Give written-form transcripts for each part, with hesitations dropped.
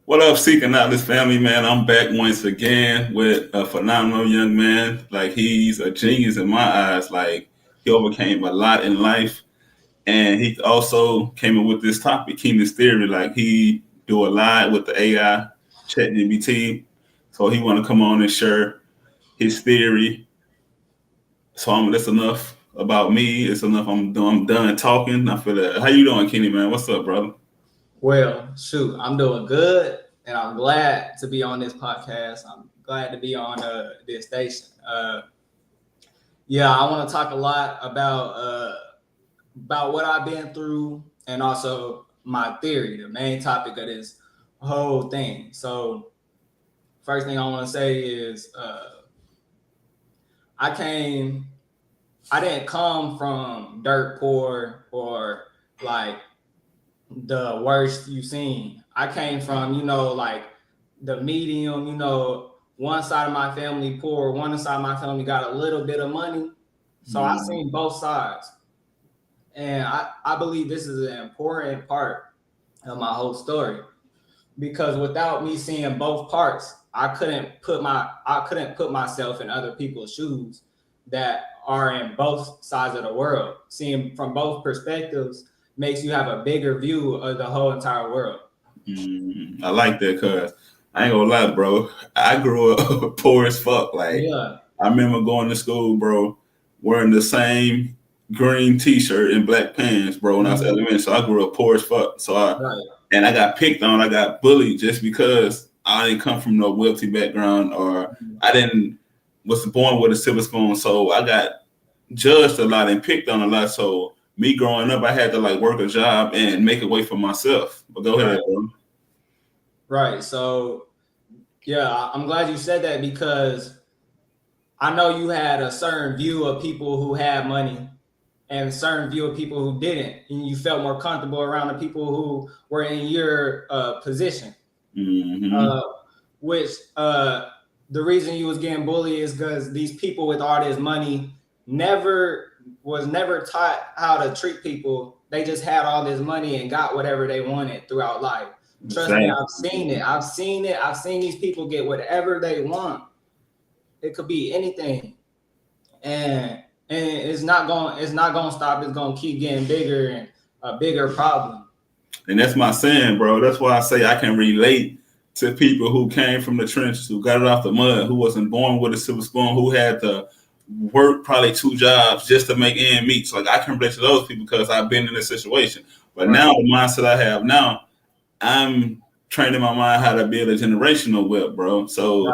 What up, Seeking Out This Family, man? I'm back once again with a phenomenal young man. Like, he's a genius in my eyes. Like, he overcame a lot in life. And he also came up with this topic, Keenan's theory. Like, he do a lot with the AI, ChatGPT. So he want to come on and share his theory. So that's enough about me. It's enough. I'm done talking. I feel that. How you doing, Kenny, man? What's up, brother? Well, shoot, I'm doing good, and I'm glad to be on this podcast. I'm glad to be on this station. Yeah, I want to talk a lot about what I've been through, and also my theory, the main topic of this whole thing. So, first thing I want to say is, I didn't come from dirt poor or like the worst you've seen. I came from, like the medium, one side of my family poor, one side of my family got a little bit of money. So I've seen both sides. And I believe this is an important part of my whole story. Because without me seeing both parts, I couldn't put myself in other people's shoes that are in both sides of the world. Seeing from both perspectives makes you have a bigger view of the whole entire world. I like that, cuz I ain't gonna lie, bro. I grew up poor as fuck. Like, Yeah. I remember going to school, bro, wearing the same green T-shirt and black pants, bro, when I was elementary. So I grew up poor as fuck. So and I got picked on. I got bullied just because I didn't come from no wealthy background, or I wasn't born with a silver spoon. So I got judged a lot and picked on a lot. So me growing up, I had to like work a job and make a way for myself. But go ahead, bro. Right. So, yeah, I'm glad you said that because I know you had a certain view of people who had money and a certain view of people who didn't. And you felt more comfortable around the people who were in your position. Which the reason you was getting bullied is because these people with all this money was never taught how to treat people. They just had all this money and got whatever they wanted throughout life. Trust me, I've seen it. I've seen these people get whatever they want. It could be anything, and it's not going to stop. It's going to keep getting bigger and a bigger problem. And that's my saying, bro. That's why I say I can relate to people who came from the trenches, who got it off the mud, who wasn't born with a silver spoon, who had to work probably 2 jobs just to make ends meet. So like I can relate to those people because I've been in this situation. But now the mindset I have now, I'm training my mind how to build a generational wealth, bro. So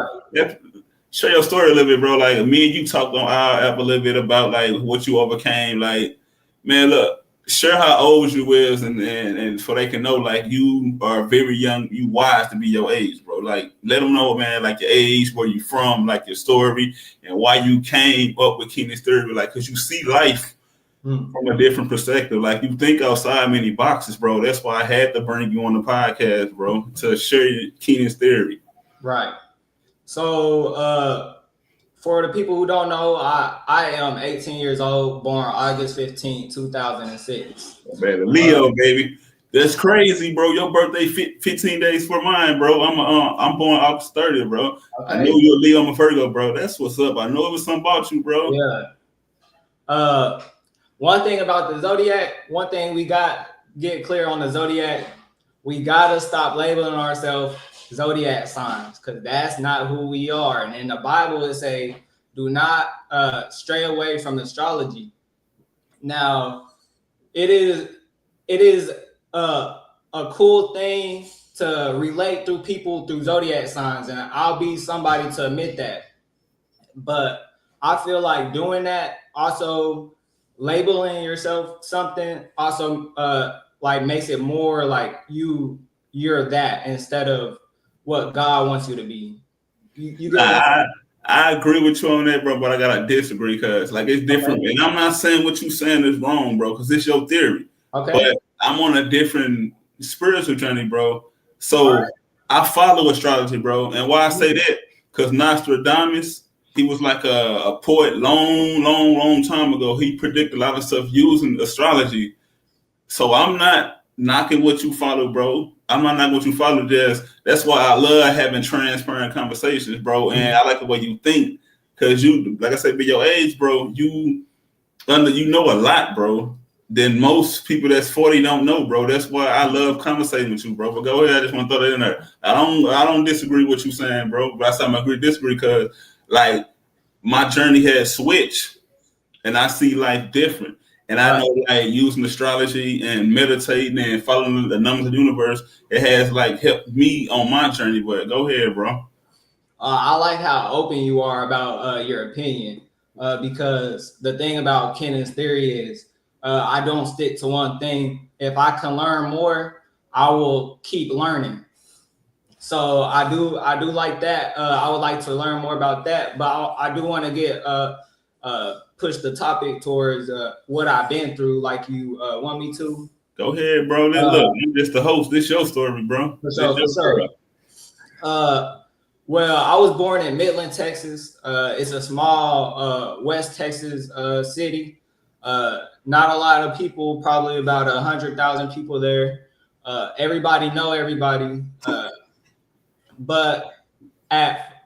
share your story a little bit, bro. Like me and you talked on our app a little bit about like what you overcame. Like, man, look, share how old you is and so they can know like you are very young, you wise to be your age, bro. Like let them know, man, like your age, where you from, like your story, and why you came up with Keenan's theory, like because you see life from a different perspective. Like you think outside many boxes, bro. That's why I had to bring you on the podcast, bro, to share Keenan's theory. Right. So for the people who don't know, I am 18 years old, born August 15, 2006. Man, Leo, baby. That's crazy, bro. Your birthday 15 days for mine, bro. I'm born August 30th, bro. Okay. I know you're a Leo, I'm a Virgo, bro. That's what's up. I know it was something about you, bro. Yeah. One thing about the zodiac, one thing we get clear on the zodiac, we gotta stop labeling ourselves zodiac signs because that's not who we are. And in the Bible, it say, do not stray away from astrology. Now, it is a cool thing to relate through people through zodiac signs, and I'll be somebody to admit that. But I feel like doing that, also labeling yourself something, also like makes it more like you're that instead of what God wants you to be. I agree with you on that, bro, but I gotta disagree because like it's different. Okay. And I'm not saying what you saying is wrong, bro, because it's your theory. Okay. But I'm on a different spiritual journey, bro. So I follow astrology, bro. And why I say that? Because Nostradamus, he was like a poet long time ago. He predicted a lot of stuff using astrology. So I'm not knocking what you follow, bro. I'm not knocking what you follow. Just that's why I love having transparent conversations, bro. And I like the way you think, cause you, like I said, be your age, bro. You know a lot, bro. Than most people that's 40 don't know, bro. That's why I love conversating with you, bro. But go ahead, I just want to throw that in there. I don't disagree with what you saying, bro. But I said I agree disagree because like my journey has switched and I see life different. And I know like using astrology and meditating and following the numbers of the universe, it has like helped me on my journey. But go ahead, bro. I like how open you are about your opinion because the thing about Kennan's theory is I don't stick to one thing. If I can learn more, I will keep learning. So I do like that. I would like to learn more about that, but I do want to get push the topic towards what I've been through, like you want me to. Go ahead, bro. Look, you just the host. This your story, bro. For sure. Well, I was born in Midland, Texas. It's a small West Texas city. Not a lot of people, probably about 100,000 people there. Everybody know everybody. But at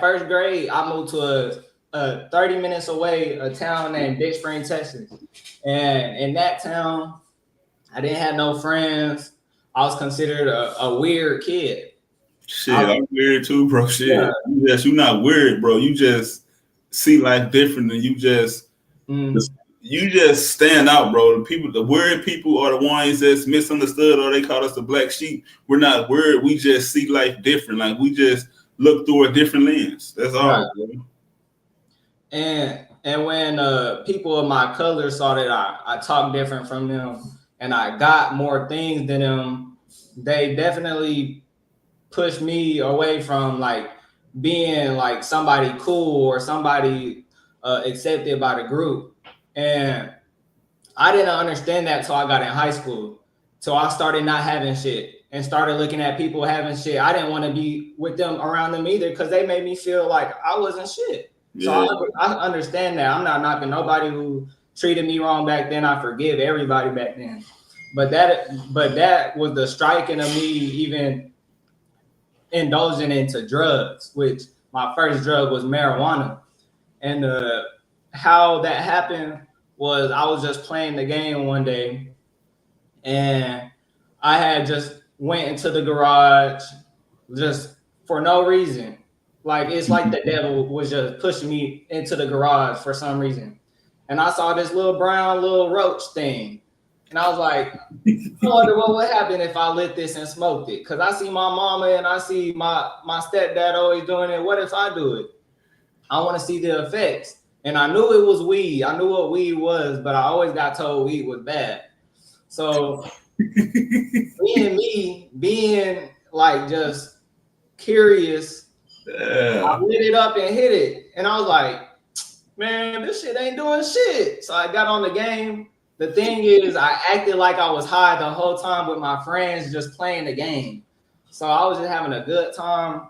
first grade, I moved to a 30 minutes away, a town named Big Spring, Texas. And in that town, I didn't have no friends. I was considered a weird kid. Shit, I'm weird too, bro. Shit. Yeah. Yes, you're not weird, bro. You just see life different and you just stand out, bro. The weird people are the ones that's misunderstood or they call us the black sheep. We're not weird. We just see life different. Like we just look through a different lens. That's all, right. Bro. And when people of my color saw that I talked different from them and I got more things than them, they definitely pushed me away from like being like somebody cool or somebody accepted by the group. And I didn't understand that till I got in high school. So I started not having shit and started looking at people having shit. I didn't want to be with them around them either because they made me feel like I wasn't shit. Yeah. So I understand that. I'm not knocking nobody who treated me wrong back then. I forgive everybody back then. But that was the striking of me even indulging into drugs, which my first drug was marijuana. And how that happened was I was just playing the game one day and I had just went into the garage just for no reason. Like it's like the devil was just pushing me into the garage for some reason. And I saw this little brown little roach thing. And I was like, I wonder what would happen if I lit this and smoked it. Because I see my mama and I see my stepdad always doing it. What if I do it? I want to see the effects. And I knew it was weed. I knew what weed was, but I always got told weed was bad. So being like just curious, I lit it up and hit it. And I was like, man, this shit ain't doing shit. So I got on the game. The thing is, I acted like I was high the whole time with my friends just playing the game. So I was just having a good time.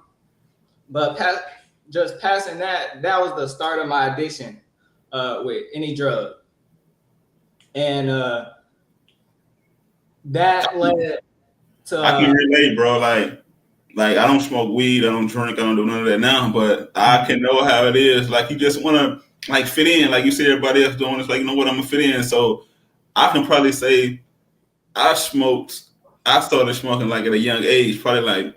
But just passing that was the start of my addiction with any drug. And that led to... I can relate, bro. Like I don't smoke weed. I don't drink. I don't do none of that now. But I can know how it is. Like you just want to like fit in. Like you see everybody else doing. It's like, you know what, I'm going to fit in. So I can probably say I started smoking like at a young age, probably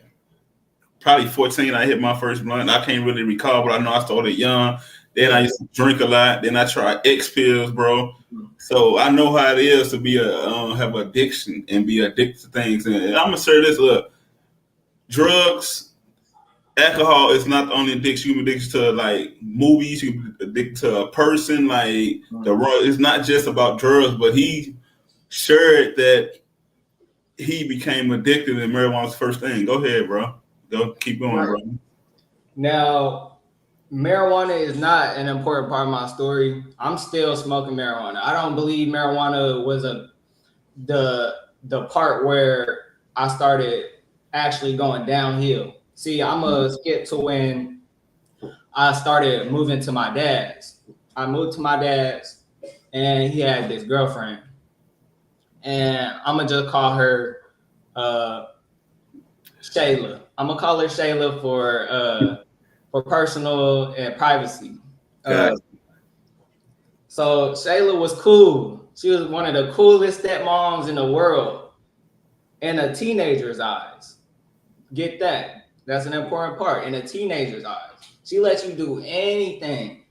14. I hit my first blunt. I can't really recall, but I know I started young. Then I used to drink a lot. Then I tried X pills, bro. So I know how it is to be have addiction and be addicted to things. And I'm gonna say this: look, drugs, alcohol is not the only addiction. You can addict to like movies. You can addict to a person. Like it's not just about drugs. But he shared that he became addicted, and marijuana's the first thing. Go ahead, bro. Go keep going, bro. Now, marijuana is not an important part of my story. I'm still smoking marijuana. I don't believe marijuana was the part where I started actually going downhill. See, I'm gonna skip to when I started moving to my dad's. I moved to my dad's and he had this girlfriend. and I'm gonna just call her Shayla. I'm gonna call her Shayla for personal and privacy. God. So Shayla was cool. She was one of the coolest stepmoms in the world in a teenager's eyes. Get that? That's an important part. In a teenager's eyes, she lets you do anything.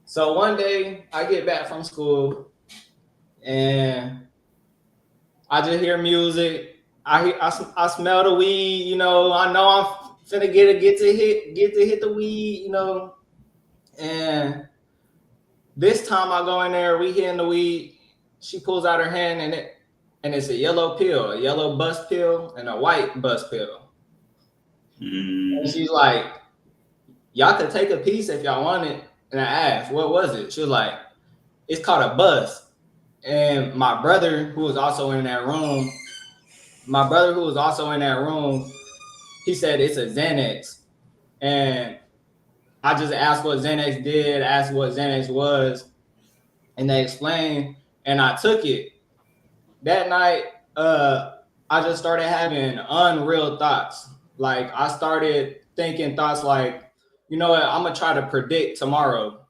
So one day I get back from school and I just hear music. I smell the weed. You know, I know I'm finna get to hit the weed. You know, and this time I go in there, we hitting the weed. She pulls out her hand and it's a yellow pill, a yellow bus pill, and a white bus pill. And she's like, "Y'all could take a piece if y'all want it." And I asked, "What was it?" She was like, "It's called a bus." And my brother, who was also in that room, he said it's a Xanax. And I just asked what Xanax did, asked what Xanax was, and they explained, and I took it. That night, I just started having unreal thoughts. Like I started thinking thoughts like, you know what, I'm gonna try to predict tomorrow.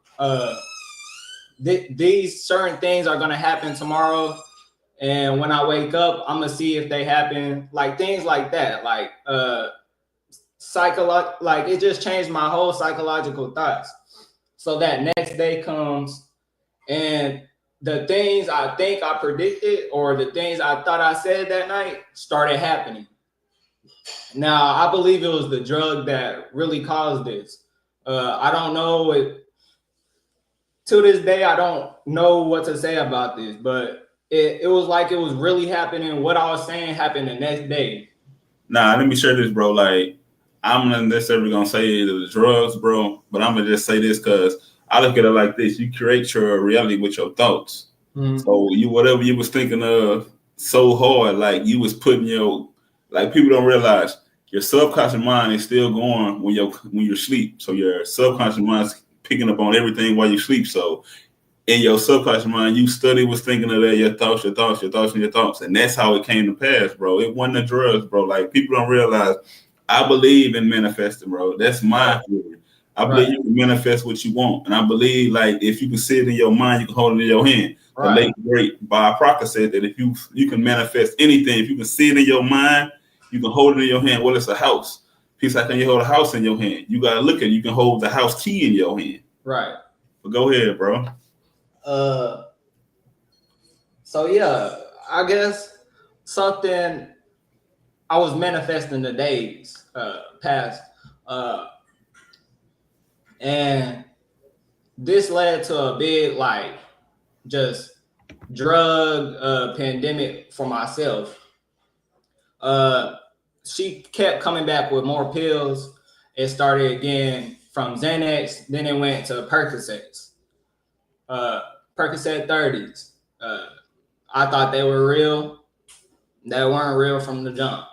These certain things are gonna happen tomorrow, and when I wake up, I'm gonna see if they happen. Like things like that. Like like it just changed my whole psychological thoughts. So that next day comes, and the things I think I predicted or the things I thought I said that night started happening. Now, I believe it was the drug that really caused this. I don't know it. To this day, I don't know what to say about this, but it was like it was really happening. What I was saying happened the next day. Nah, let me share this, bro. Like, I'm not necessarily gonna say the drugs, bro, but I'm gonna just say this because I look at it like this: you create your reality with your thoughts. Mm-hmm. So you whatever you was thinking of so hard, like you was putting your like people don't realize your subconscious mind is still going when you're asleep. So your subconscious mind's picking up on everything while you sleep. So in your subconscious mind, you was thinking of that, your thoughts. And that's how it came to pass, bro. It wasn't the drugs, bro. Like, people don't realize I believe in manifesting, bro. That's my theory. I believe you can manifest what you want. And I believe, like, if you can see it in your mind, you can hold it in your hand. Right. The late, great Bob Proctor said that if you can manifest anything, if you can see it in your mind, you can hold it in your hand. Well, it's a house. Piece, how can you hold a house in your hand? You got to look at it. You can hold the house key in your hand. Right. But go ahead, bro. So yeah, I guess something I was manifesting the days past, and this led to a big like just drug pandemic for myself. She kept coming back with more pills. It started again from Xanax, then it went to Percocets. Percocet 30s. I thought they were real. They weren't real from the jump.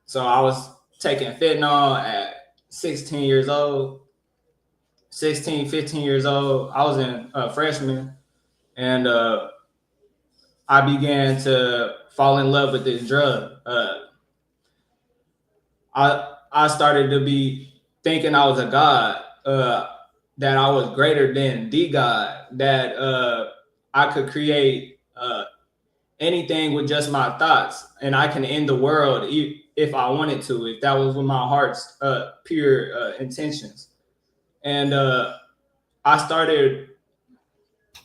So I was taking fentanyl at 16 years old, 16, 15 years old. I was in freshman, and I began to fall in love with this drug. I started to be thinking I was a god, that I was greater than the God, that I could create anything with just my thoughts, and I can end the world if I wanted to, if that was with my heart's pure intentions. And I started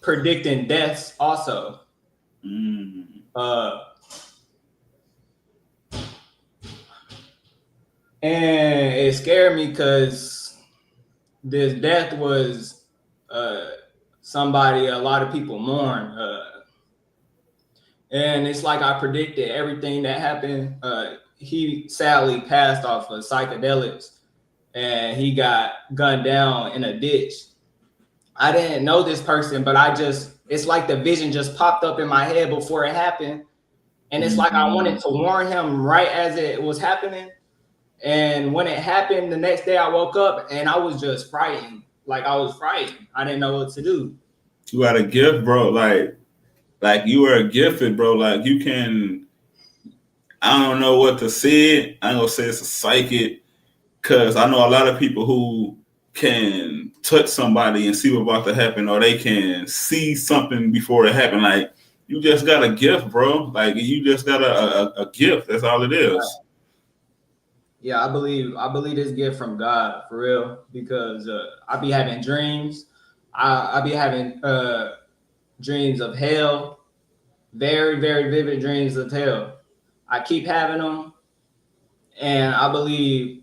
predicting deaths also. And it scared me because this death was somebody a lot of people mourn. And it's like I predicted everything that happened. He sadly passed off of psychedelics, and he got gunned down in a ditch. I didn't know this person, but it's like the vision just popped up in my head before it happened. And it's like I wanted to warn him right as it was happening. And when it happened, the next day I woke up and I was just frightened. Like I was frightened. I didn't know what to do. You got a gift, bro. Like, Like you are gifted, bro. Like you can. I don't know what to say. I ain't gonna say it's a psychic, because I know a lot of people who can touch somebody and see what's about to happen, or they can see something before it happened. Like you just got a gift, bro. Like you just got a gift. That's all it is. Yeah, I believe this gift from God for real, because I be having dreams. I be having dreams of hell, very very vivid dreams of hell. I keep having them, and I believe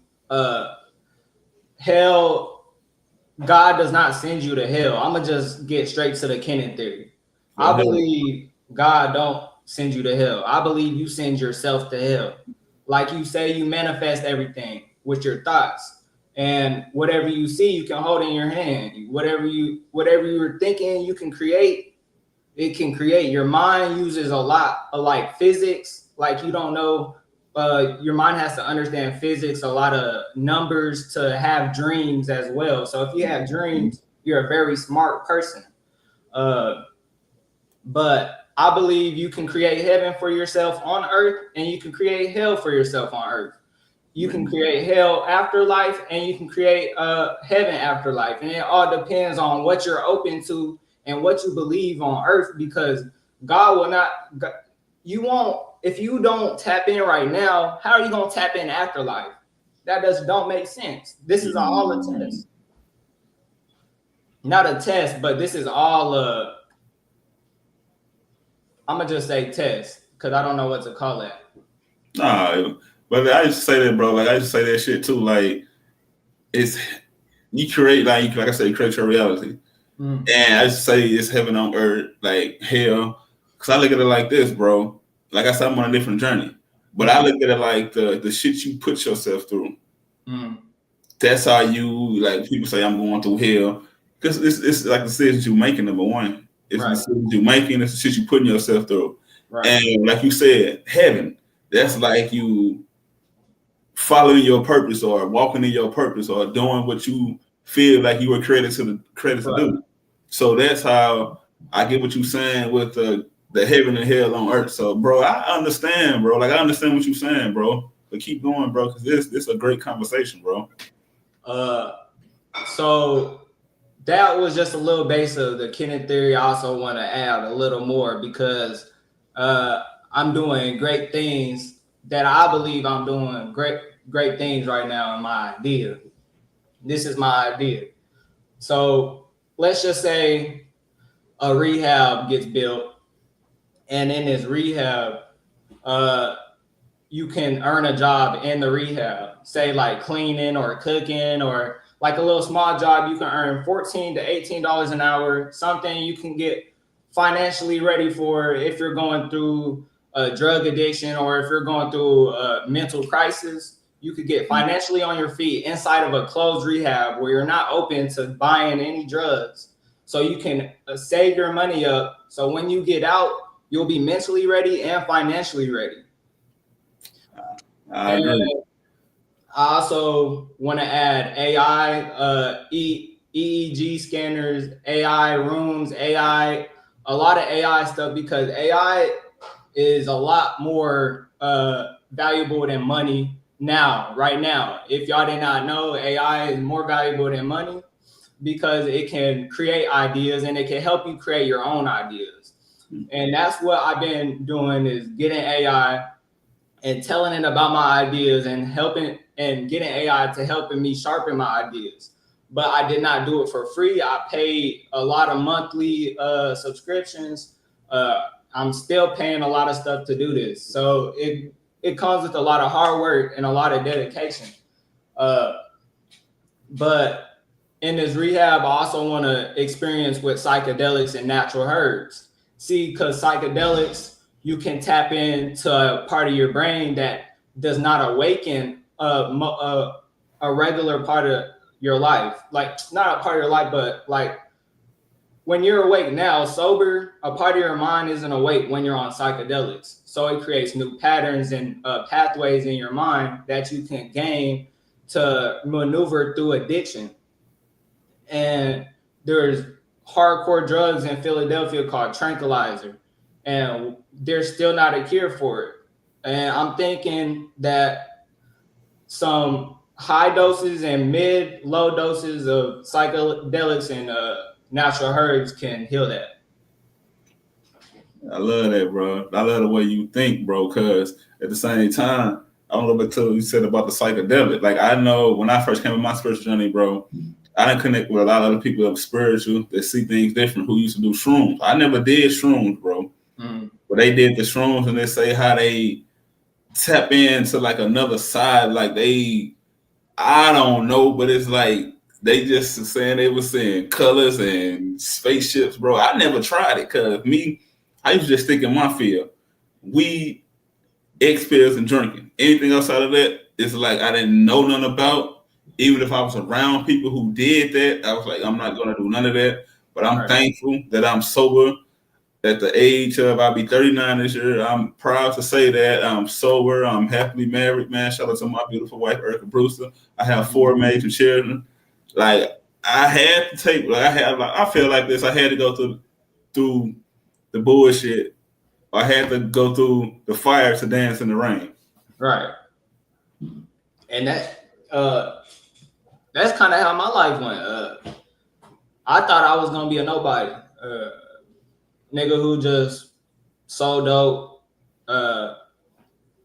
hell. God does not send you to hell. I'm gonna just get straight to the Kennin theory. Go I ahead. believe God don't send you to hell. I believe you send yourself to hell. Like you say, you manifest everything with your thoughts, and whatever you see, you can hold in your hand. Whatever you were thinking, you can create. It can create. Your mind uses a lot of like physics. Like you don't know. Your mind has to understand physics, a lot of numbers to have dreams as well. So if you have dreams, you're a very smart person. Uh, but I believe you can create heaven for yourself on earth, and you can create hell for yourself on earth. You can create hell afterlife, and you can create heaven afterlife, and it all depends on what you're open to and what you believe on earth. Because God will not, you won't, if you don't tap in right now, how are you going to tap in afterlife? That don't make sense. This is all a test. Not a test, but this is all I'm gonna just say test, because I don't know what to call it. Nah, but I used to say that, bro. Like I used to say that shit too. Like it's you create, like I said, you create your reality. And I used to say it's heaven on earth, like hell. Cause I look at it like this, bro. Like I said, I'm on a different journey. But I look at it like the shit you put yourself through. That's how you, like people say I'm going through hell. Because it's like the decisions you making, number one. It's the decisions you making, it's the shit you putting yourself through. Right. And like you said, heaven, that's like you following your purpose or walking in your purpose or doing what you feel like you were created to do. So that's how I get what you're saying with the heaven and hell on earth. So, bro, I understand, bro. Like I understand what you're saying, bro. But keep going, bro, because this is a great conversation, bro. So that was just a little base of the Kennin theory. I also want to add a little more, because I'm doing great things that I believe I'm doing great things right now in my idea. This is my idea. So let's just say a rehab gets built, and in this rehab, you can earn a job in the rehab, say like cleaning or cooking, or like a little small job. You can earn $14 to $18 an hour, something you can get financially ready for if you're going through a drug addiction, or if you're going through a mental crisis. You could get financially on your feet inside of a closed rehab where you're not open to buying any drugs. So you can save your money up. So when you get out, you'll be mentally ready and financially ready. I agree. I also want to add AI, EEG scanners, AI rooms, AI, a lot of AI stuff, because AI is a lot more valuable than money right now. If y'all did not know, AI is more valuable than money, because it can create ideas and it can help you create your own ideas. And that's what I've been doing, is getting AI and telling it about my ideas and helping and getting AI to helping me sharpen my ideas. But I did not do it for free. I paid a lot of monthly subscriptions. I'm still paying a lot of stuff to do this. So it comes with a lot of hard work and a lot of dedication. But in this rehab, I also want to experience with psychedelics and natural herbs. See, because psychedelics, you can tap into a part of your brain that does not awaken a regular part of your life. Like, not a part of your life, but like when you're awake now, sober, a part of your mind isn't awake when you're on psychedelics. So it creates new patterns and pathways in your mind that you can gain to maneuver through addiction. And there's hardcore drugs in Philadelphia called tranquilizer. and there's still not a cure for it. And I'm thinking that some high doses and low doses of psychedelics and natural herbs can heal that. I love that, bro. I love the way you think, bro, because at the same time, I don't know what you said about the psychedelic. Like, I know when I first came on my spiritual journey, bro, I didn't connect with a lot of other people that are spiritual that see things different who used to do shrooms. I never did shrooms, bro. But they did the shrooms and they say how they tap into like another side. Like I don't know, but it's like they just saying they were seeing colors and spaceships, bro. I never tried it because I used to just stick in my field. Weed, X pills, and drinking. Anything outside of that, it's like I didn't know nothing about. Even if I was around people who did that, I was like, I'm not gonna do none of that. But I'm thankful that I'm sober. At the age of, I'll be 39 this year. I'm proud to say that I'm sober. I'm happily married, man. Shout out to my beautiful wife, Erica Brewster. I have 4 amazing children. Like I had to take. I feel like this. I had to go through the bullshit. I had to go through the fire to dance in the rain. Right. And that's kind of how my life went. I thought I was gonna be a nobody. Nigga who just sold dope,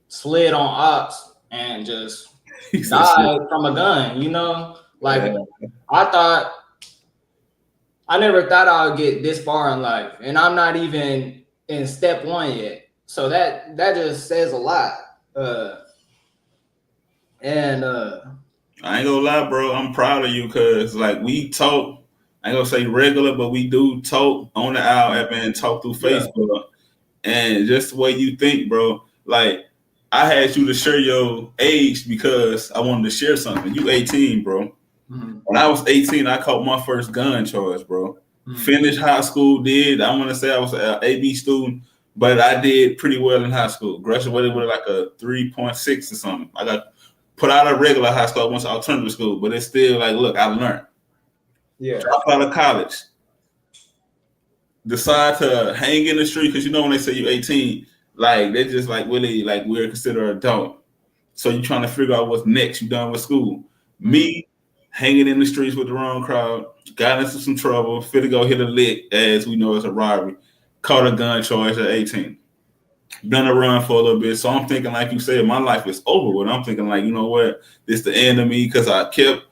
slid on ops, and just died from a gun, you know? Like, I never thought I would get this far in life, and I'm not even in step 1 yet. So that just says a lot. I ain't gonna lie, bro. I'm proud of you because like we talk. I ain't gonna say regular, but we do talk on the Owl app and talk through Facebook. And just the way you think, bro. Like I had you to share your age because I wanted to share something. You 18, bro. When I was 18, I caught my first gun charge, bro. Finished high school, I want to say I was an AB student, but I did pretty well in high school. Graduated with like a 3.6 or something. I got put out of regular high school, I went to alternative school, but it's still like, look, I learned. Drop out of college. Decide to hang in the street because you know when they say you're 18, like they just like really like we're considered adult. So you're trying to figure out what's next. You done with school. Me hanging in the streets with the wrong crowd, got into some trouble, fit to go hit a lick, as we know it's a robbery, caught a gun charge at 18. Done a run for a little bit. So I'm thinking, like you said, my life is over with. I'm thinking, like, you know what? This the end of me because I kept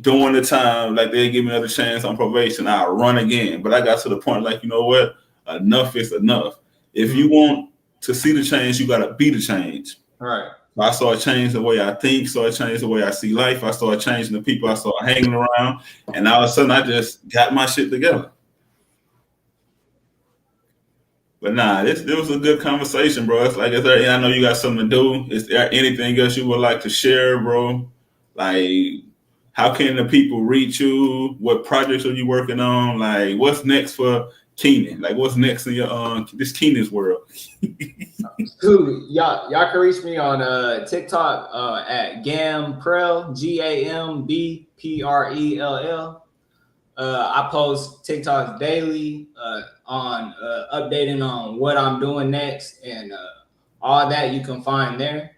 doing the time. Like, they give me another chance on probation. I'll run again. But I got to the point, like, you know what? Enough is enough. If you want to see the change, you got to be the change. Right. I started changing the way I think, started changing the way I see life. I started changing the people I started hanging around. And all of a sudden, I just got my shit together. But nah, this was a good conversation, bro. It's like, I know you got something to do. Is there anything else you would like to share, bro? Like, how can the people reach you? What projects are you working on? Like, what's next for Kennin? Like, what's next in your this Kennan's world? Dude, y'all can reach me on TikTok at Gambrell, GAMBPRELL. I post TikToks daily on updating on what I'm doing next and all that you can find there.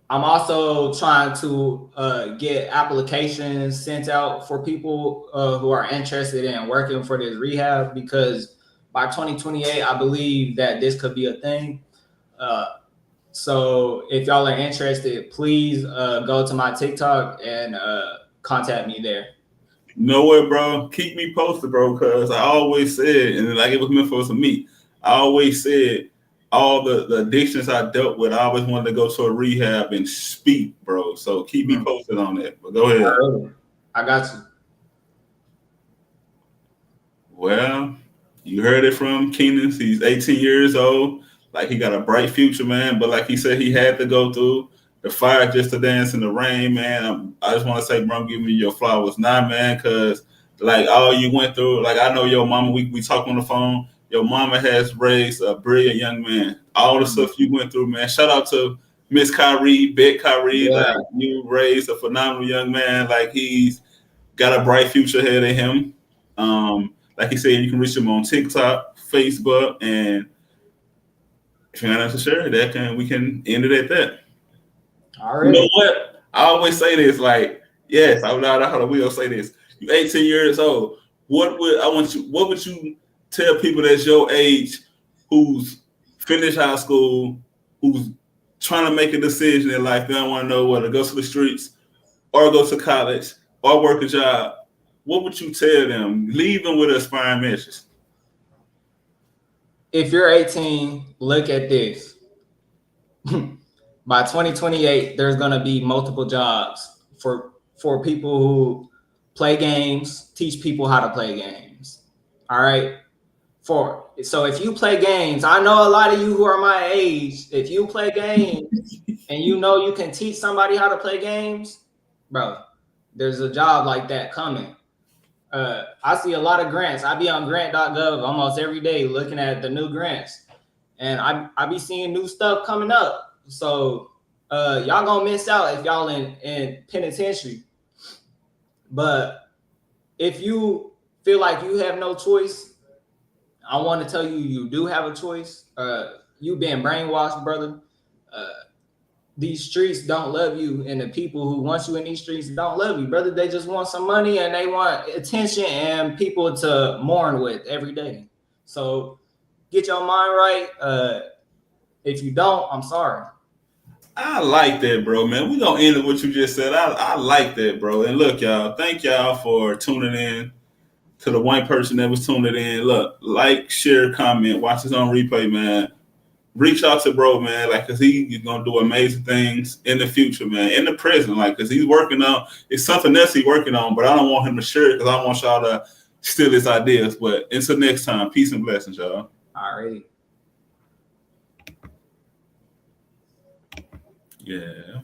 I'm also trying to get applications sent out for people who are interested in working for this rehab because by 2028, I believe that this could be a thing. So if y'all are interested, please go to my TikTok and contact me there. You know what, bro? Keep me posted, bro, because I always said, and like it was meant for us to meet, I always said all the addictions I dealt with, I always wanted to go to a rehab and speak, bro. So keep me posted on that. But go ahead. I got you. Well, you heard it from Kennin. He's 18 years old. Like, he got a bright future, man. But like he said, he had to go through the fire just to dance in the rain, man. I just want to say, bro, I'm giving you your flowers now, man, because like all you went through, like I know your mama, we talk on the phone. Your mama has raised a brilliant young man. All the stuff you went through, man. Shout out to Miss Kyrie, Big Kyrie. Yeah. Like, you raised a phenomenal young man. Like, he's got a bright future ahead of him. Like he said, you can reach them on TikTok, Facebook, and if you're not necessarily that, we can end it at that. All right. You know what? I always say this, like, yes, I will say this. You 18 years old. What would you tell people that's your age who's finished high school, who's trying to make a decision in life, they don't want to know whether to go to the streets or go to college or work a job? What would you tell them? Leave them with an inspiring message. If you're 18, look at this. By 2028, there's going to be multiple jobs for people who play games, teach people how to play games. All right. So if you play games, I know a lot of you who are my age, if you play games and you know you can teach somebody how to play games, bro, there's a job like that coming. I see a lot of grants. I be on grant.gov almost every day looking at the new grants, and I be seeing new stuff coming up. So y'all gonna miss out if y'all in penitentiary. But if you feel like you have no choice, I want to tell you, you do have a choice. You been brainwashed, brother. These streets don't love you, and the people who want you in these streets don't love you, brother. They just want some money and they want attention and people to mourn with every day. So get your mind right. If you don't, I'm sorry. I like that, bro, man. We're going to end with what you just said. I like that, bro. And look, y'all, thank y'all for tuning in. To the one person that was tuning in, look, like, share, comment, watch this on replay, man. Reach out to bro, man, like, cause he's gonna do amazing things in the future, man, in the present, like, cause he's working on, it's something else he's working on, but I don't want him to share it, cause I want y'all to steal his ideas. But until next time, peace and blessings, y'all. Alrighty. Yeah.